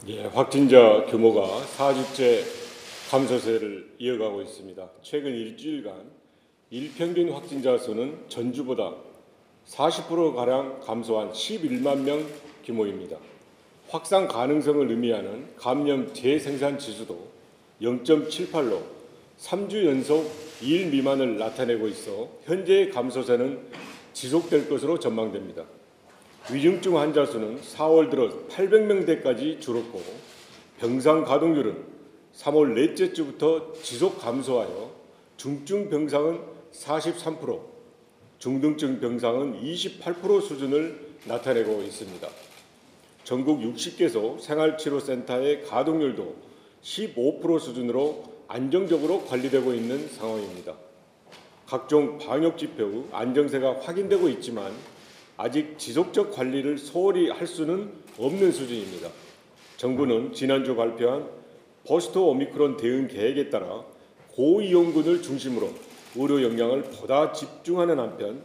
예, 확진자 규모가 4주째 감소세를 이어가고 있습니다. 최근 일주일간 일평균 확진자 수는 전주보다 40%가량 감소한 11만 명 규모입니다. 확산 가능성을 의미하는 감염 재생산 지수도 0.78로 3주 연속 2일 미만을 나타내고 있어 현재의 감소세는 지속될 것으로 전망됩니다. 위중증 환자 수는 4월 들어 800명대까지 줄었고 병상 가동률은 3월 넷째 주부터 지속 감소하여 중증 병상은 43%, 중등증 병상은 28% 수준을 나타내고 있습니다. 전국 60개소 생활치료센터의 가동률도 15% 수준으로 안정적으로 관리되고 있는 상황입니다. 각종 방역 지표의 안정세가 확인되고 있지만 아직 지속적 관리를 소홀히 할 수는 없는 수준입니다. 정부는 지난주 발표한 포스트 오미크론 대응 계획에 따라 고위험군을 중심으로 의료 역량을 보다 집중하는 한편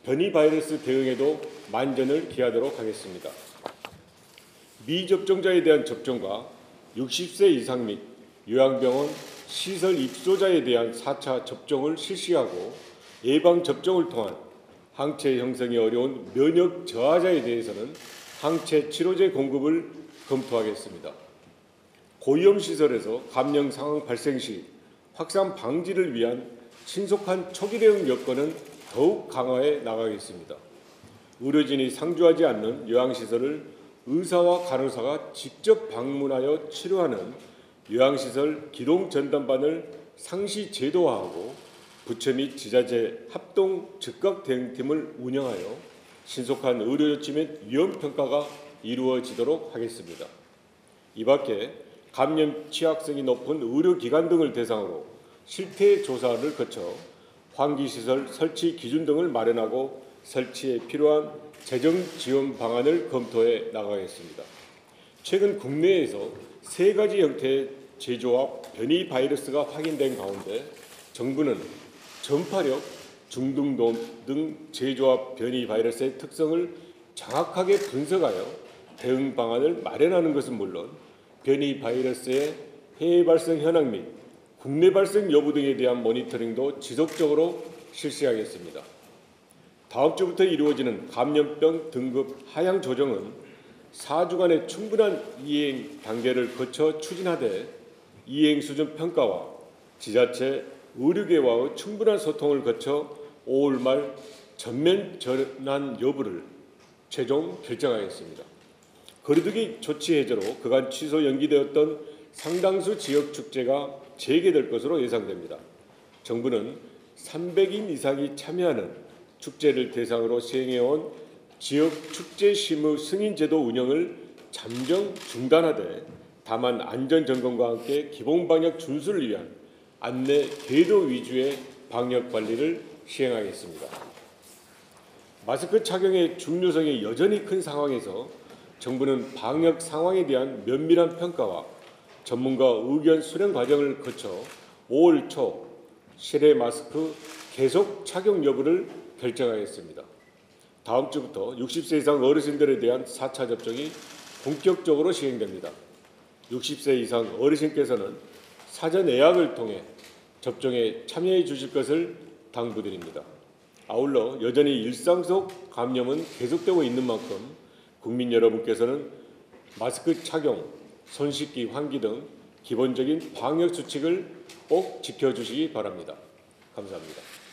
변이 바이러스 대응에도 만전을 기하도록 하겠습니다. 미접종자에 대한 접종과 60세 이상 및 요양병원 시설 입소자에 대한 4차 접종을 실시하고 예방접종을 통한 항체 형성이 어려운 면역 저하자에 대해서는 항체 치료제 공급을 검토하겠습니다. 고위험 시설에서 감염 상황 발생 시 확산 방지를 위한 신속한 초기 대응 여건은 더욱 강화해 나가겠습니다. 의료진이 상주하지 않는 요양시설을 의사와 간호사가 직접 방문하여 치료하는 요양시설 기동전담반을 상시 제도화하고 부처 및 지자체 합동 즉각 대응팀을 운영하여 신속한 의료조치 및 위험평가가 이루어지도록 하겠습니다. 이 밖에 감염 취약성이 높은 의료기관 등을 대상으로 실태 조사를 거쳐 환기시설 설치 기준 등을 마련하고 설치에 필요한 재정 지원 방안을 검토해 나가겠습니다. 최근 국내에서 3가지 형태의 제조합 변이 바이러스가 확인된 가운데 정부는 전파력, 중등도 등 제조합 변이 바이러스의 특성을 정확하게 분석하여 대응 방안을 마련하는 것은 물론 변이 바이러스의 해외 발생 현황 및 국내 발생 여부 등에 대한 모니터링도 지속적으로 실시하겠습니다. 다음 주부터 이루어지는 감염병 등급 하향 조정은 4주간의 충분한 이행 단계를 거쳐 추진하되 이행 수준 평가와 지자체 의료계와의 충분한 소통을 거쳐 5월 말 전면 전환 여부를 최종 결정하겠습니다. 거리두기 조치 해제로 그간 취소 연기되었던 상당수 지역 축제가 재개될 것으로 예상됩니다. 정부는 300인 이상이 참여하는 축제를 대상으로 시행해온 지역 축제 심의 승인 제도 운영을 잠정 중단하되 다만 안전점검과 함께 기본 방역 준수를 위한 안내 계도 위주의 방역 관리를 시행하겠습니다. 마스크 착용의 중요성이 여전히 큰 상황에서 정부는 방역 상황에 대한 면밀한 평가와 전문가 의견 수렴 과정을 거쳐 5월 초 실외 마스크 계속 착용 여부를 결정하겠습니다. 다음 주부터 60세 이상 어르신들에 대한 4차 접종이 본격적으로 시행됩니다. 60세 이상 어르신께서는 사전 예약을 통해 접종에 참여해 주실 것을 당부드립니다. 아울러 여전히 일상 속 감염은 계속되고 있는 만큼 국민 여러분께서는 마스크 착용, 손 씻기, 환기 등 기본적인 방역 수칙을 꼭 지켜주시기 바랍니다. 감사합니다.